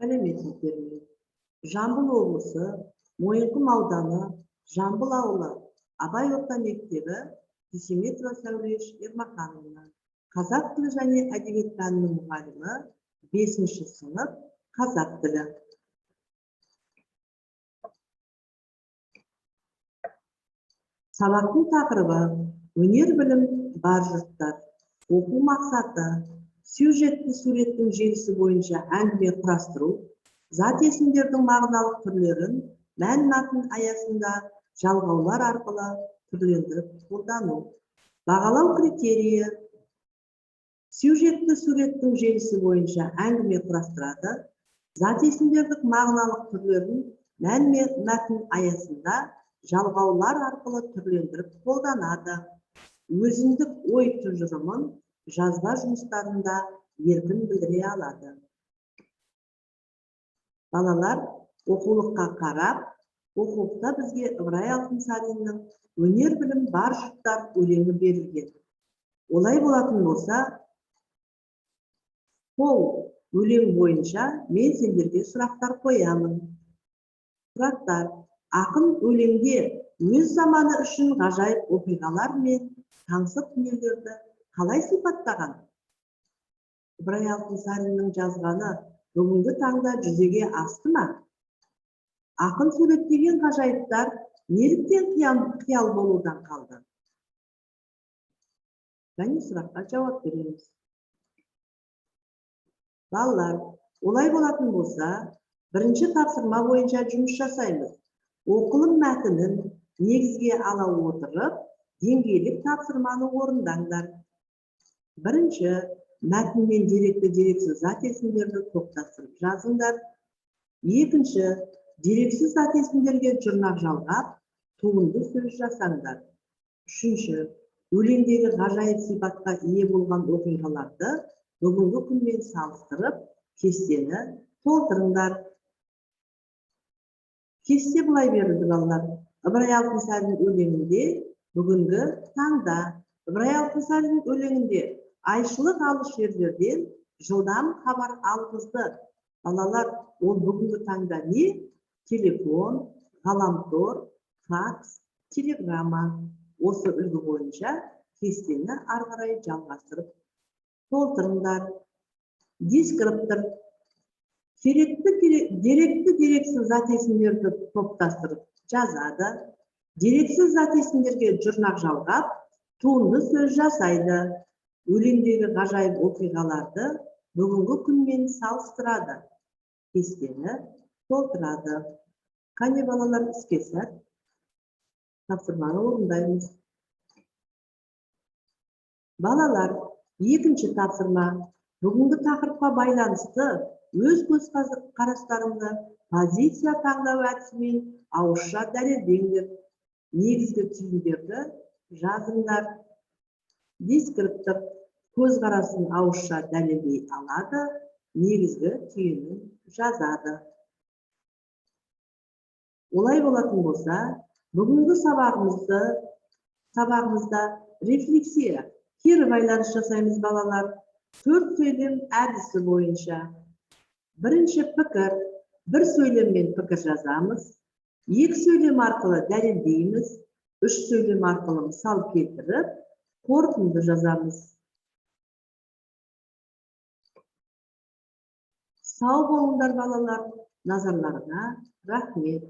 Сәлеметсіздер ме? Жамбыл облысы, Мойынқұм ауданы, Жамбыл ауылы, Абай орта мектебі, Дүйсеметова Сәулеш Ермахановна. Қазақ тілі және әдебиет пәнінің мұғалімі, 5-ші сынып, қазақ тілі. Сабақтың тақырыбы өнер білім бар жұрттар. Оқу мақсаты сюжетті суреттің желісі бойынша әңгіме құрастыру, зат есімдердің мағыналық түрлерін мән-мәтін аясында жалғаулар арқылы түрлендіріп қолдану. Бағалау критерийі сюжетті суреттің желісі бойынша әңгіме құрастырады, зат есімдердің мағыналық түрлерін мән-мәтін аясында жалғаулар арқылы түрлендіріп қолданады. Өзіндік ой тұжырымын жазба жұмыстарында еркін білдіре алады. Балалар, оқулыққа қарап, оқулықта бізге Ыбырай Алтынсариннің өнер білім бар жұрттар өлеңі берілген. Олай болатын болса, сол өлең бойынша мен сендерге сұрақтар қоямын. Сұрақтар: ақын өлеңде өз заманы үшін ғажайып оқиғалар мен таңсық дүниелерді қалай сипаттаған? Ыбырай Алтынсариннің жазғаны бүгінгі таңда жүзеге асты ма? Ақын суреттеген ғажайыптар неліктен қиял болудан қалды? Және сұраққа жауап береміз. Балалар, олай болатын болса, бірінші тапсырма бойынша жұмыс жасаймыз. Оқылым мәтінін негізге ала отырып, деңгейлік тапсырманы орындаңдар. Бірінші, мәтін мен деректі дерексіз зат есімдерді топтастырып жазыңдар. Екінші, дерексіз зат есімдерге жұрнақ жалғап, туынды сөз жасаңдар. Үшінші, өлеңдегі ғажайып сипатқа ие болған оқиғаларды бүгінгі күнмен салыстырып, кестені толтырыңдар. Кесте былай берілді балалар. Ыбырай Алтынсарин өлеңінде бүгінгі таңда, Ыбырай Алтынсарин өлеңінде айшылық алыс жерлерден жылдам хабар алғызды. Балалар, ол бүгінгі таңда не? Телефон, ғаламтор, факс, телеграмма. Осы үлгі бойынша кестені ары қарай жалғастырып толтырыңдар. Дескриптор. Деректі дерексіз зат есімдерді топтастырып жазады. Дерексіз зат есімдерге жұрнақ жалғап, туынды сөз жасайды. Өлеңдегі ғажайып оқиғаларды бүгінгі күнмен салыстырады. Кестені толтырады. Қане балалар, іске сәт. Тапсырманы орындаймыз. Балалар, екінші тапсырма. Бүгінгі тақырыпқа байланысты өз көзқарастарыңды позиция таңдау әдісімен ауызша дәлелдеңдер. Негізгі түйіндерді жазыңдар. Дескриптор көзқарасын ауызша дәлелдей алады, негізгі түйінін жазады. Олай болатын болса, бүгінгі сабағымызда рефлексия, кері байланыс жасаймыз балалар. 4 сөйлем әдісі бойынша. Бірінші пікір, бір сөйлеммен пікір жазамыз. 2 сөйлем арқылы дәлелдейміз. 3 сөйлем арқылы мысал келтіріп, қорытынды жазамыз. Сау болыңдар балалар, назарларыңа рахмет.